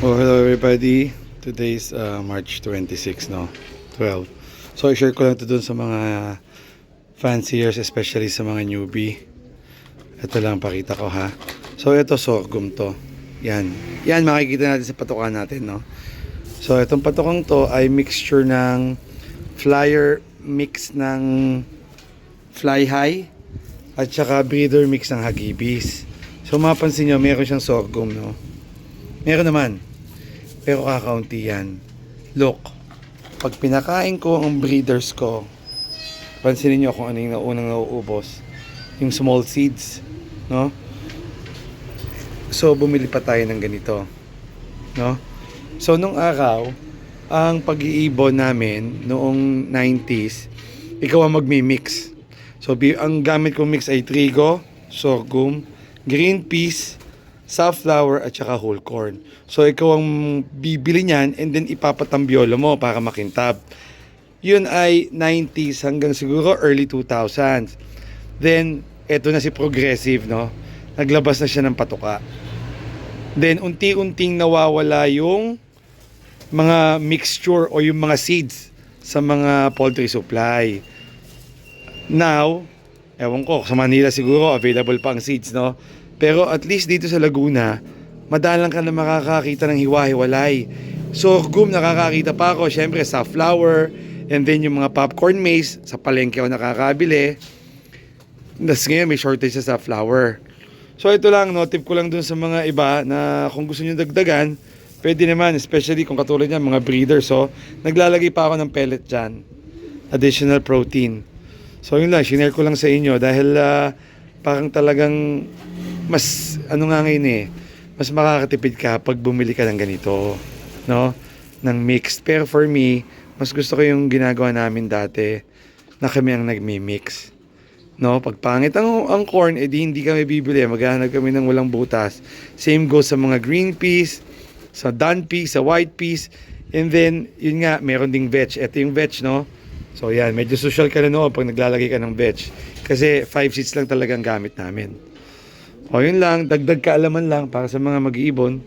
Oh, hello everybody. Today's March 26, no? 12. So, i-share ko lang ito dun sa mga fanciers, especially sa mga newbie. Ito lang pakita ko, ha. So, ito sorghum to. Yan. Yan, makikita natin sa patukan natin, no? So, itong patukang to ay mixture ng flyer mix ng fly high at saka breeder mix ng hagibis. So, mapansin nyo, meron siyang sorghum, no? Meron naman. Pero kakaunti yan. Look, pag pinakain ko ang breeders ko, pansinin nyo kung ano yung unang nauubos. Yung small seeds, no? So, bumili pa tayo ng ganito, no? So, nung araw, ang pag-iibon namin noong 90s, ikaw ang magmi-mix. So, ang gamit kong mix ay trigo, sorghum, green peas, safflower at saka whole corn. So ikaw ang bibili niyan and then ipapatambyolo mo para makintab. Yun ay 90s hanggang siguro early 2000s. Then eto na si Progressive, no? Naglabas na siya ng patuka. Then unti-unting nawawala yung mga mixture o yung mga seeds sa mga poultry supply. Now, ewan ko, sa Manila siguro available pa ang seeds, no? Pero at least dito sa Laguna, madalang ka na makakakita ng hiwa-hiwalay. Sorghum, nakakakita pa ako. Siyempre, safflower. And then yung mga popcorn maize, sa palengke ako nakakabili. Tapos ngayon, may shortage sa safflower. So ito lang, no, tip ko lang dun sa mga iba na kung gusto nyo dagdagan, pwede naman, especially kung katulad niya, mga breeders. So, naglalagay pa ako ng pellet dyan. Additional protein. So yun lang, shinare ko lang sa inyo dahil parang talagang mas ano nga ngayon mas makakatipid ka pag bumili ka ng ganito, no? Ng mixed. Pero for me, mas gusto ko yung ginagawa namin dati na kami ang nagmi-mix. No? Pag pangit ang corn, edi hindi kami bibili. Maghahanap kami ng walang butas. Same goes sa mga green peas, sa dun peas, sa white peas. And then, yun nga, meron ding veg. Ito yung veg, no? So yan, medyo social ka na no pag naglalagay ka ng veg. Kasi 5 seeds lang talagang gamit namin. O yun lang, dagdag kaalaman lang para sa mga mag-iibon.